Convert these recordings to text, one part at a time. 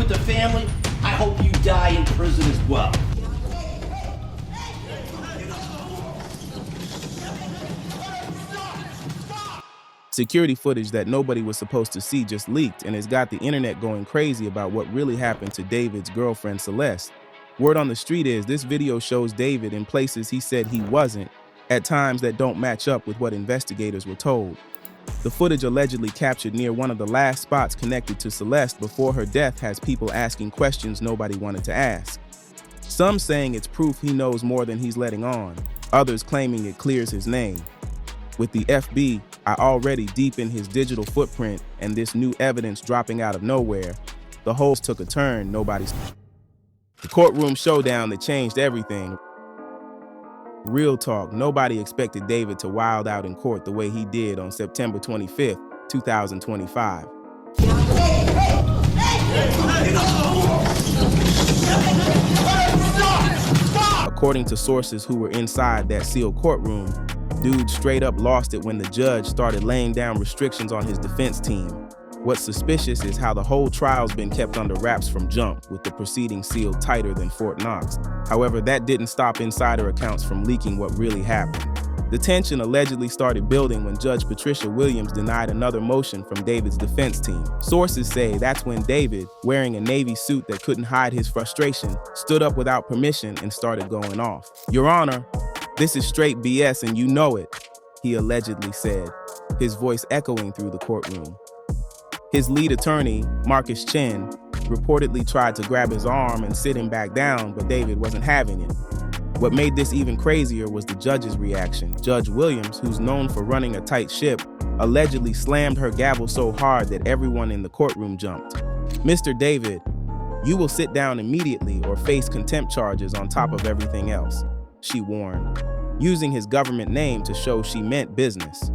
with the family, I hope you die in prison as well. Security footage that nobody was supposed to see just leaked and has got the internet going crazy about what really happened to David's girlfriend, Celeste. Word on the street is this video shows David in places he said he wasn't, at times that don't match up with what investigators were told. The footage allegedly captured near one of the last spots connected to Celeste before her death has people asking questions nobody wanted to ask. Some saying it's proof he knows more than he's letting on, others claiming it clears his name. With the FBI already deep in his digital footprint and this new evidence dropping out of nowhere, the whole took a turn nobody's. The courtroom showdown that changed everything. Real talk, nobody expected David to wild out in court the way he did on September 25th, 2025. According to sources who were inside that sealed courtroom, dude straight up lost it when the judge started laying down restrictions on his defense team. What's suspicious is how the whole trial's been kept under wraps from jump, with the proceedings sealed tighter than Fort Knox. However, that didn't stop insider accounts from leaking what really happened. The tension allegedly started building when Judge Patricia Williams denied another motion from David's defense team. Sources say that's when David, wearing a Navy suit that couldn't hide his frustration, stood up without permission and started going off. "Your Honor, this is straight BS and you know it," he allegedly said, his voice echoing through the courtroom. His lead attorney, Marcus Chen, reportedly tried to grab his arm and sit him back down, but David wasn't having it. What made this even crazier was the judge's reaction. Judge Williams, who's known for running a tight ship, allegedly slammed her gavel so hard that everyone in the courtroom jumped. "Mr. David, you will sit down immediately or face contempt charges on top of everything else," she warned, using his government name to show she meant business.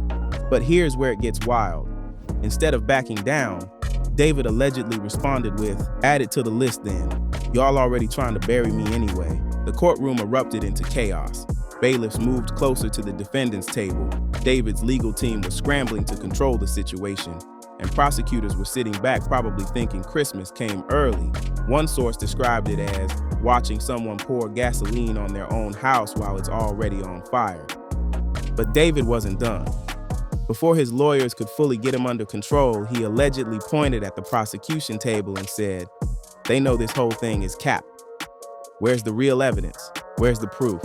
But here's where it gets wild. Instead of backing down, David allegedly responded with, "Add it to the list then. Y'all already trying to bury me anyway." The courtroom erupted into chaos. Bailiffs moved closer to the defendant's table. David's legal team was scrambling to control the situation, and prosecutors were sitting back probably thinking Christmas came early. One source described it as watching someone pour gasoline on their own house while it's already on fire. But David wasn't done. Before his lawyers could fully get him under control, he allegedly pointed at the prosecution table and said, "They know this whole thing is cap. Where's the real evidence? Where's the proof?"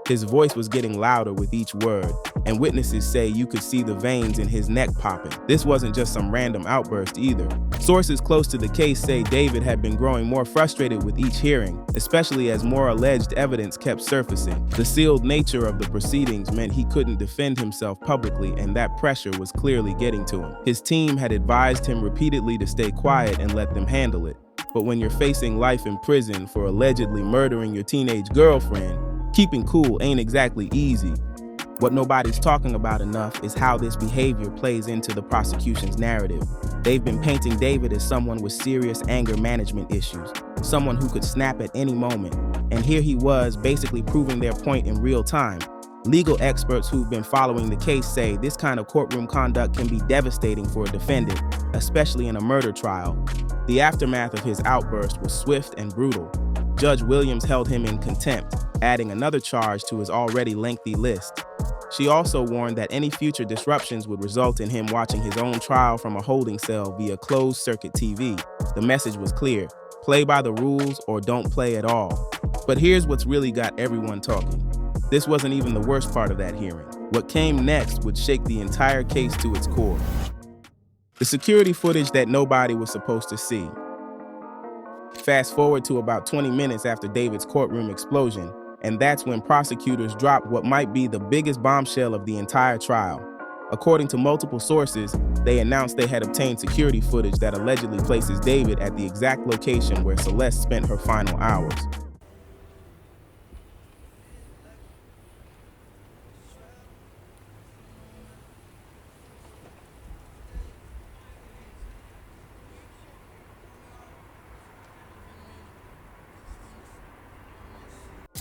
His voice was getting louder with each word, and witnesses say you could see the veins in his neck popping. This wasn't just some random outburst either. Sources close to the case say David had been growing more frustrated with each hearing, especially as more alleged evidence kept surfacing. The sealed nature of the proceedings meant he couldn't defend himself publicly, and that pressure was clearly getting to him. His team had advised him repeatedly to stay quiet and let them handle it. But when you're facing life in prison for allegedly murdering your teenage girlfriend, keeping cool ain't exactly easy. What nobody's talking about enough is how this behavior plays into the prosecution's narrative. They've been painting David as someone with serious anger management issues, someone who could snap at any moment. And here he was, basically proving their point in real time. Legal experts who've been following the case say this kind of courtroom conduct can be devastating for a defendant, especially in a murder trial. The aftermath of his outburst was swift and brutal. Judge Williams held him in contempt, adding another charge to his already lengthy list. She also warned that any future disruptions would result in him watching his own trial from a holding cell via closed-circuit TV. The message was clear: play by the rules or don't play at all. But here's what's really got everyone talking. This wasn't even the worst part of that hearing. What came next would shake the entire case to its core. The security footage that nobody was supposed to see. Fast forward to about 20 minutes after David's courtroom explosion, and that's when prosecutors dropped what might be the biggest bombshell of the entire trial. According to multiple sources, they announced they had obtained security footage that allegedly places David at the exact location where Celeste spent her final hours.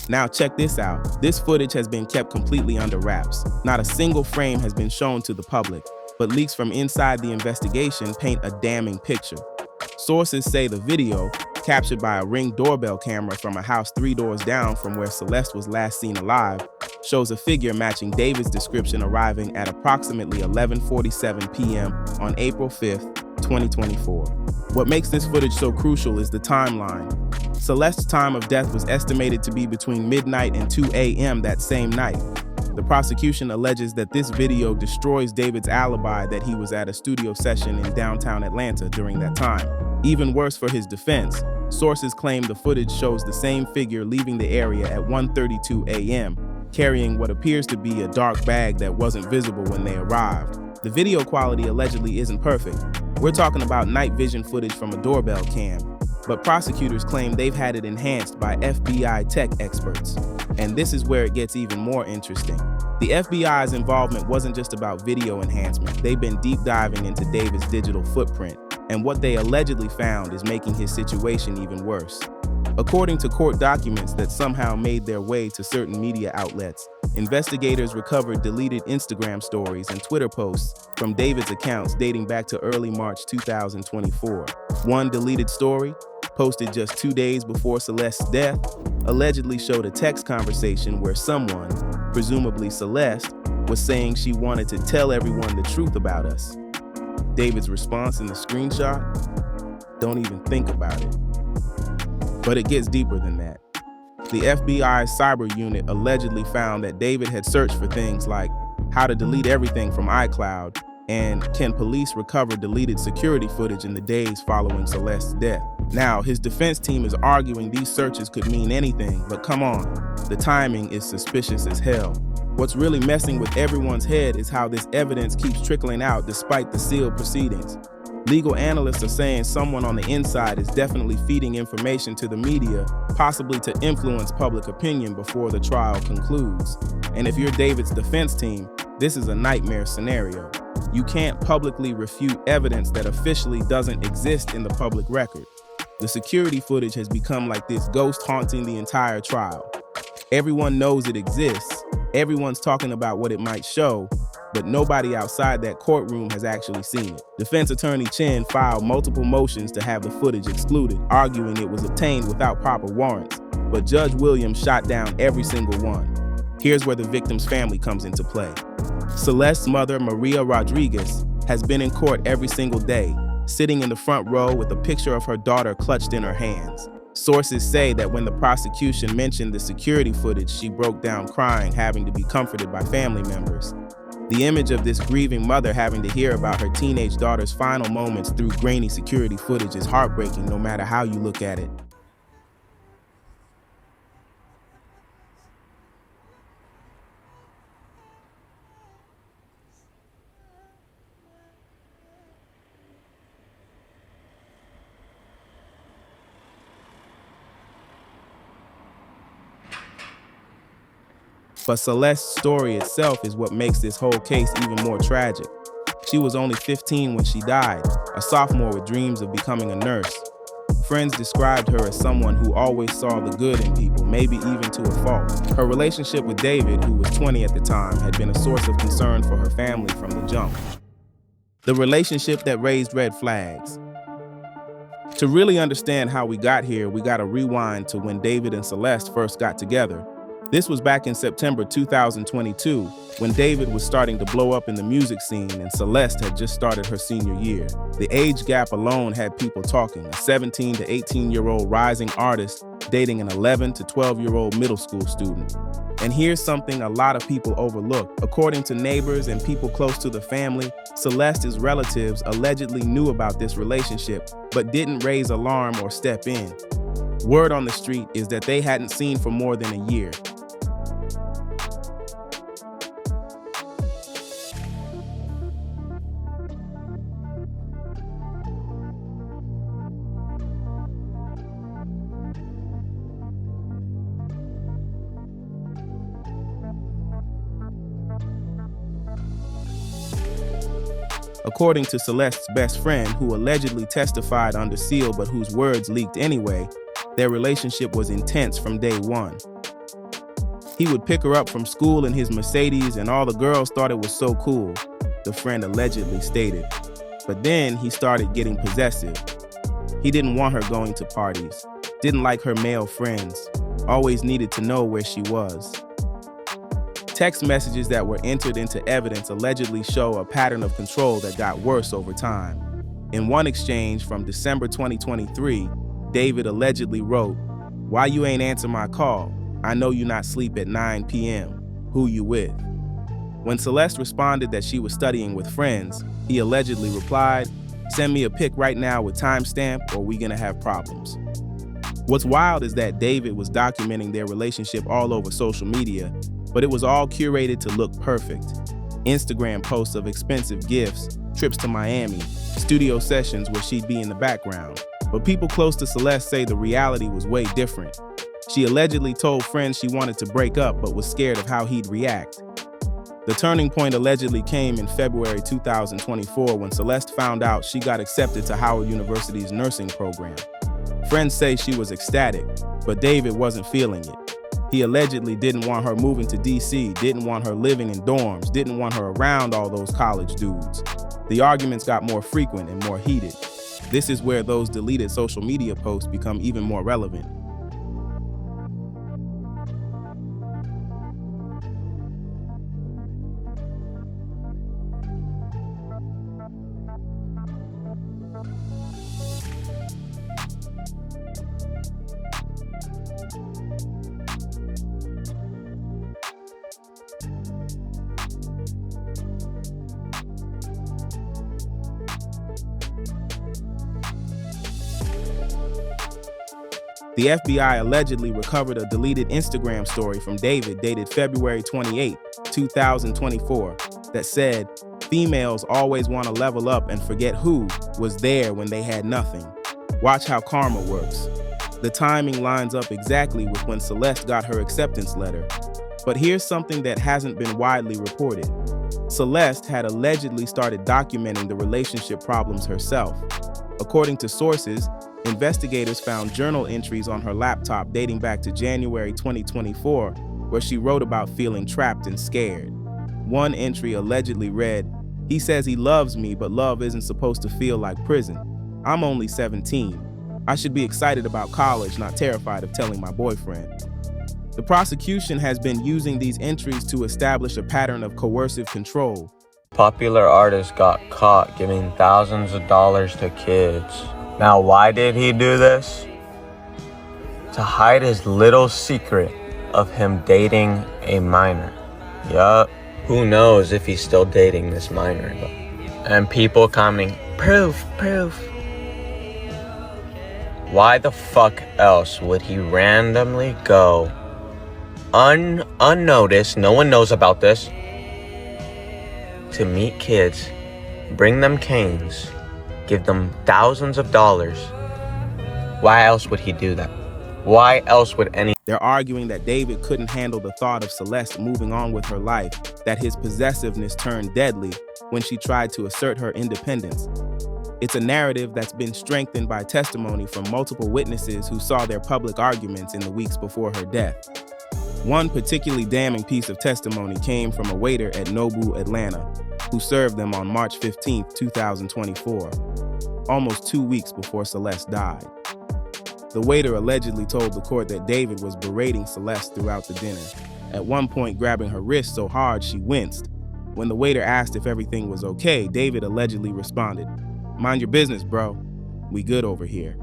Now check this out. This footage has been kept completely under wraps. Not a single frame has been shown to the public, but leaks from inside the investigation paint a damning picture. Sources say the video, captured by a Ring doorbell camera from a house 3 doors down from where Celeste was last seen alive, shows a figure matching David's description arriving at approximately 11:47 p.m. on April 5th, 2024. What makes this footage so crucial is the timeline. Celeste's time of death was estimated to be between midnight and 2 a.m. that same night. The prosecution alleges that this video destroys David's alibi that he was at a studio session in downtown Atlanta during that time. Even worse for his defense, sources claim the footage shows the same figure leaving the area at 1:32 a.m., carrying what appears to be a dark bag that wasn't visible when they arrived. The video quality allegedly isn't perfect. We're talking about night vision footage from a doorbell cam, but prosecutors claim they've had it enhanced by FBI tech experts. And this is where it gets even more interesting. The FBI's involvement wasn't just about video enhancement. They've been deep diving into David's digital footprint, and what they allegedly found is making his situation even worse. According to court documents that somehow made their way to certain media outlets, investigators recovered deleted Instagram stories and Twitter posts from David's accounts dating back to early March 2024. One deleted story, posted just 2 days before Celeste's death, allegedly showed a text conversation where someone, presumably Celeste, was saying she wanted to tell everyone the truth about us. David's response in the screenshot? Don't even think about it. But it gets deeper than that. The FBI's cyber unit allegedly found that David had searched for things like how to delete everything from iCloud and can police recover deleted security footage in the days following Celeste's death. Now, his defense team is arguing these searches could mean anything, but come on, the timing is suspicious as hell. What's really messing with everyone's head is how this evidence keeps trickling out despite the sealed proceedings. Legal analysts are saying someone on the inside is definitely feeding information to the media, possibly to influence public opinion before the trial concludes. And if you're David's defense team, this is a nightmare scenario. You can't publicly refute evidence that officially doesn't exist in the public record. The security footage has become like this ghost haunting the entire trial. Everyone knows it exists, everyone's talking about what it might show, but nobody outside that courtroom has actually seen it. Defense attorney Chen filed multiple motions to have the footage excluded, arguing it was obtained without proper warrants, but Judge Williams shot down every single one. Here's where the victim's family comes into play. Celeste's mother, Maria Rodriguez, has been in court every single day, sitting in the front row with a picture of her daughter clutched in her hands. Sources say that when the prosecution mentioned the security footage, she broke down crying, having to be comforted by family members. The image of this grieving mother having to hear about her teenage daughter's final moments through grainy security footage is heartbreaking no matter how you look at it. But Celeste's story itself is what makes this whole case even more tragic. She was only 15 when she died, a sophomore with dreams of becoming a nurse. Friends described her as someone who always saw the good in people, maybe even to a fault. Her relationship with David, who was 20 at the time, had been a source of concern for her family from the jump. The relationship that raised red flags. To really understand how we got here, we gotta rewind to when David and Celeste first got together. This was back in September 2022, when David was starting to blow up in the music scene and Celeste had just started her senior year. The age gap alone had people talking, a 17 to 18-year-old rising artist dating an 11 to 12-year-old middle school student. And here's something a lot of people overlook. According to neighbors and people close to the family, Celeste's relatives allegedly knew about this relationship, but didn't raise alarm or step in. Word on the street is that they hadn't seen for more than a year. According to Celeste's best friend, who allegedly testified under seal but whose words leaked anyway, their relationship was intense from day one. He would pick her up from school in his Mercedes and all the girls thought it was so cool, the friend allegedly stated. But then he started getting possessive. He didn't want her going to parties, didn't like her male friends, always needed to know where she was. Text messages that were entered into evidence allegedly show a pattern of control that got worse over time. In one exchange from December 2023, David allegedly wrote, "Why you ain't answer my call? I know you not sleep at 9 p.m. Who you with?" When Celeste responded that she was studying with friends, he allegedly replied, "Send me a pic right now with timestamp or we gonna have problems." What's wild is that David was documenting their relationship all over social media, but it was all curated to look perfect. Instagram posts of expensive gifts, trips to Miami, studio sessions where she'd be in the background. But people close to Celeste say the reality was way different. She allegedly told friends she wanted to break up but was scared of how he'd react. The turning point allegedly came in February 2024 when Celeste found out she got accepted to Howard University's nursing program. Friends say she was ecstatic, but David wasn't feeling it. He allegedly didn't want her moving to DC, didn't want her living in dorms, didn't want her around all those college dudes. The arguments got more frequent and more heated. This is where those deleted social media posts become even more relevant. The FBI allegedly recovered a deleted Instagram story from David dated February 28, 2024, that said, "Females always want to level up and forget who was there when they had nothing. Watch how karma works." The timing lines up exactly with when Celeste got her acceptance letter. But here's something that hasn't been widely reported. Celeste had allegedly started documenting the relationship problems herself. According to sources, investigators found journal entries on her laptop dating back to January 2024, where she wrote about feeling trapped and scared. One entry allegedly read, "He says he loves me, but love isn't supposed to feel like prison. I'm only 17. I should be excited about college, not terrified of telling my boyfriend." The prosecution has been using these entries to establish a pattern of coercive control. Popular artist got caught giving thousands of dollars to kids. Now, why did he do this? To hide his little secret of him dating a minor. Yup. Who knows if he's still dating this minor, though. And people commenting, proof. Why the fuck else would he randomly go unnoticed, no one knows about this, to meet kids, bring them canes, give them thousands of dollars? Why else would he do that? Why else would any... They're arguing that David couldn't handle the thought of Celeste moving on with her life, that his possessiveness turned deadly when she tried to assert her independence. It's a narrative that's been strengthened by testimony from multiple witnesses who saw their public arguments in the weeks before her death. One particularly damning piece of testimony came from a waiter at Nobu, Atlanta, who served them on March 15, 2024, almost 2 weeks before Celeste died. The waiter allegedly told the court that David was berating Celeste throughout the dinner, at one point grabbing her wrist so hard she winced. When the waiter asked if everything was okay, David allegedly responded, "Mind your business, bro. We good over here."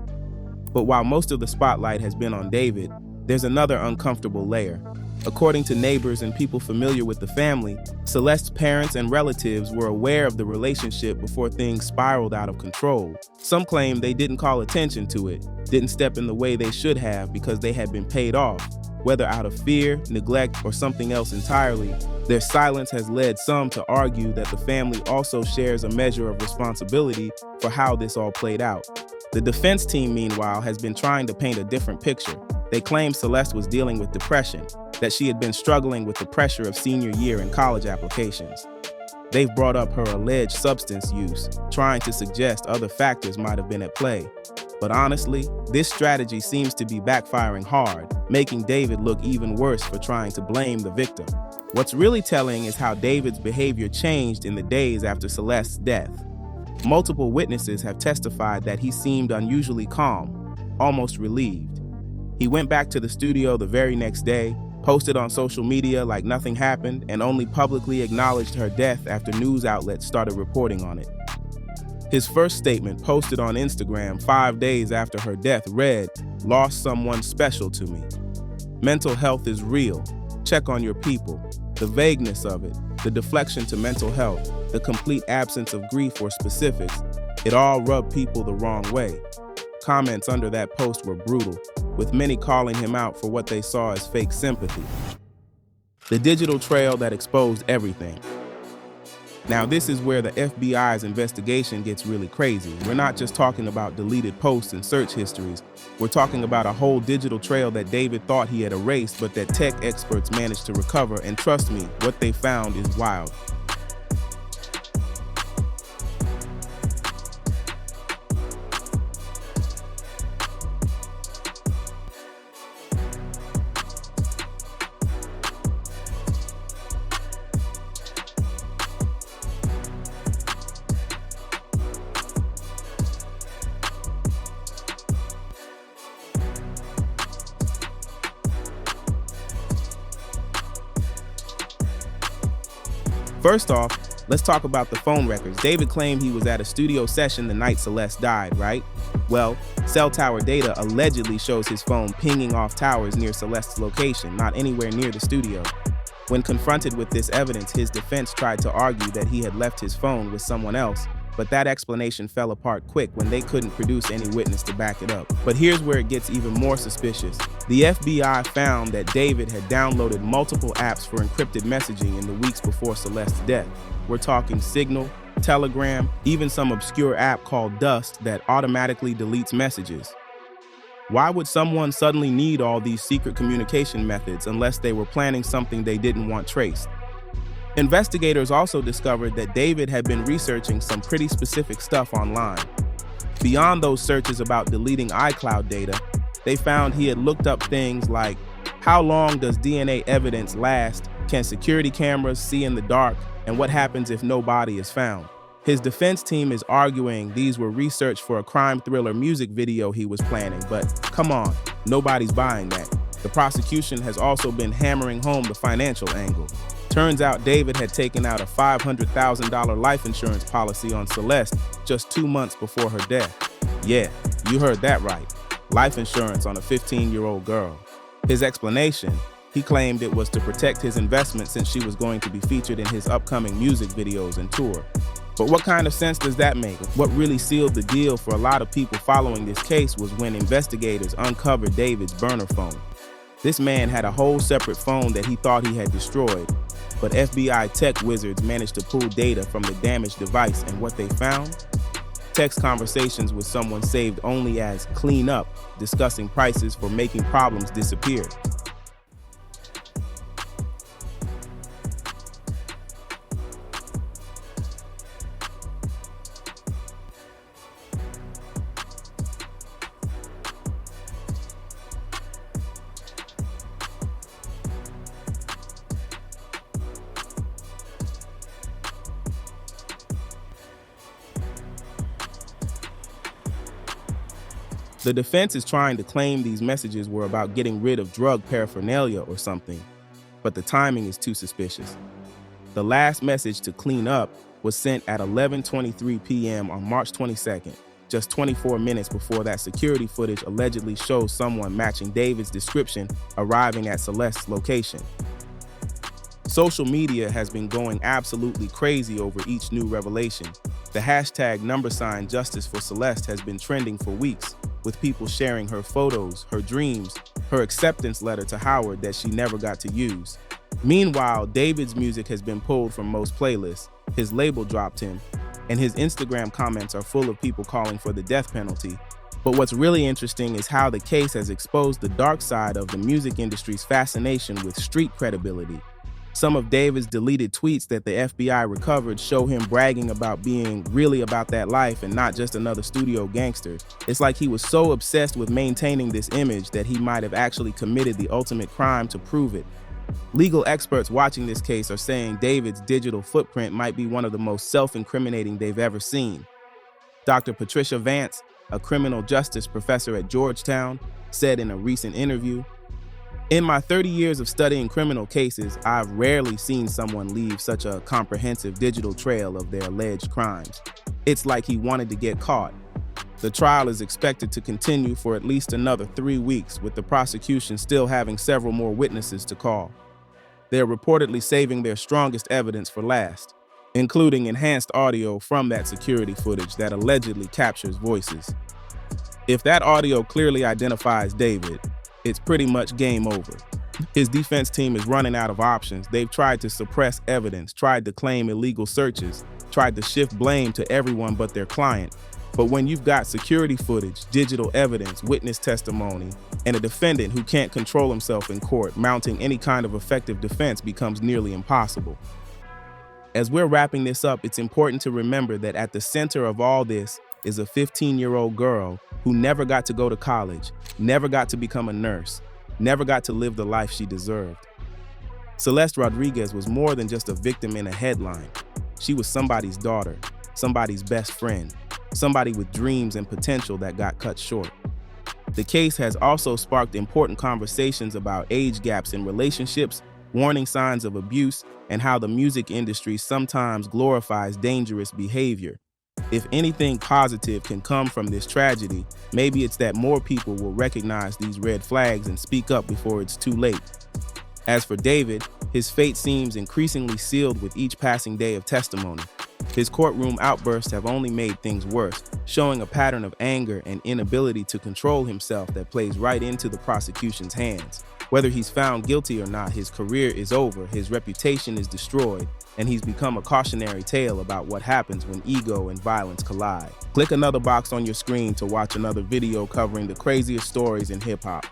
But while most of the spotlight has been on David, there's another uncomfortable layer. According to neighbors and people familiar with the family, Celeste's parents and relatives were aware of the relationship before things spiraled out of control. Some claim they didn't call attention to it, didn't step in the way they should have because they had been paid off. Whether out of fear, neglect, or something else entirely, their silence has led some to argue that the family also shares a measure of responsibility for how this all played out. The defense team, meanwhile, has been trying to paint a different picture. They claim Celeste was dealing with depression, that she had been struggling with the pressure of senior year and college applications. They've brought up her alleged substance use, trying to suggest other factors might have been at play. But honestly, this strategy seems to be backfiring hard, making David look even worse for trying to blame the victim. What's really telling is how David's behavior changed in the days after Celeste's death. Multiple witnesses have testified that he seemed unusually calm, almost relieved. He went back to the studio the very next day, posted on social media like nothing happened, and only publicly acknowledged her death after news outlets started reporting on it. His first statement, posted on Instagram 5 days after her death, read, "Lost someone special to me. Mental health is real. Check on your people." The vagueness of it, the deflection to mental health, the complete absence of grief or specifics, it all rubbed people the wrong way. Comments under that post were brutal, with many calling him out for what they saw as fake sympathy. The digital trail that exposed everything. Now, this is where the FBI's investigation gets really crazy. We're not just talking about deleted posts and search histories. We're talking about a whole digital trail that David thought he had erased, but that tech experts managed to recover, and trust me, what they found is wild. First off, let's talk about the phone records. David claimed he was at a studio session the night Celeste died, right? Well, cell tower data allegedly shows his phone pinging off towers near Celeste's location, not anywhere near the studio. When confronted with this evidence, his defense tried to argue that he had left his phone with someone else, but that explanation fell apart quick when they couldn't produce any witness to back it up. But here's where it gets even more suspicious. The FBI found that David had downloaded multiple apps for encrypted messaging in the weeks before Celeste's death. We're talking Signal, Telegram, even some obscure app called Dust that automatically deletes messages. Why would someone suddenly need all these secret communication methods unless they were planning something they didn't want traced? Investigators also discovered that David had been researching some pretty specific stuff online. Beyond those searches about deleting iCloud data, they found he had looked up things like, how long does DNA evidence last? Can security cameras see in the dark? And what happens if no body is found? His defense team is arguing these were research for a crime thriller music video he was planning, but come on, nobody's buying that. The prosecution has also been hammering home the financial angle. Turns out David had taken out a $500,000 life insurance policy on Celeste just 2 months before her death. Yeah, you heard that right. Life insurance on a 15-year-old girl. His explanation, he claimed it was to protect his investment since she was going to be featured in his upcoming music videos and tour. But what kind of sense does that make? What really sealed the deal for a lot of people following this case was when investigators uncovered David's burner phone. This man had a whole separate phone that he thought he had destroyed, but FBI tech wizards managed to pull data from the damaged device, and what they found? Text conversations with someone saved only as "clean up," discussing prices for making problems disappear. The defense is trying to claim these messages were about getting rid of drug paraphernalia or something, but the timing is too suspicious. The last message to clean up was sent at 11:23 p.m. on March 22nd, just 24 minutes before that security footage allegedly shows someone matching David's description arriving at Celeste's location. Social media has been going absolutely crazy over each new revelation. The hashtag #Justice for Celeste has been trending for weeks, with people sharing her photos, her dreams, her acceptance letter to Howard that she never got to use. Meanwhile, David's music has been pulled from most playlists, his label dropped him, and his Instagram comments are full of people calling for the death penalty. But what's really interesting is how the case has exposed the dark side of the music industry's fascination with street credibility. Some of David's deleted tweets that the FBI recovered show him bragging about being really about that life and not just another studio gangster. It's like he was so obsessed with maintaining this image that he might have actually committed the ultimate crime to prove it. Legal experts watching this case are saying David's digital footprint might be one of the most self-incriminating they've ever seen. Dr. Patricia Vance, a criminal justice professor at Georgetown, said in a recent interview, "In my 30 years of studying criminal cases, I've rarely seen someone leave such a comprehensive digital trail of their alleged crimes. It's like he wanted to get caught." The trial is expected to continue for at least another 3 weeks, with the prosecution still having several more witnesses to call. They're reportedly saving their strongest evidence for last, including enhanced audio from that security footage that allegedly captures voices. If that audio clearly identifies David, it's pretty much game over. His defense team is running out of options. They've tried to suppress evidence, tried to claim illegal searches, tried to shift blame to everyone but their client. But when you've got security footage, digital evidence, witness testimony, and a defendant who can't control himself in court, mounting any kind of effective defense becomes nearly impossible. As we're wrapping this up, it's important to remember that at the center of all this is a 15-year-old girl who never got to go to college, never got to become a nurse, never got to live the life she deserved. Celeste Rodriguez was more than just a victim in a headline. She was somebody's daughter, somebody's best friend, somebody with dreams and potential that got cut short. The case has also sparked important conversations about age gaps in relationships, warning signs of abuse, and how the music industry sometimes glorifies dangerous behavior. If anything positive can come from this tragedy, maybe it's that more people will recognize these red flags and speak up before it's too late. As for David, his fate seems increasingly sealed with each passing day of testimony. His courtroom outbursts have only made things worse, showing a pattern of anger and inability to control himself that plays right into the prosecution's hands. Whether he's found guilty or not, his career is over, his reputation is destroyed, and he's become a cautionary tale about what happens when ego and violence collide. Click another box on your screen to watch another video covering the craziest stories in hip-hop.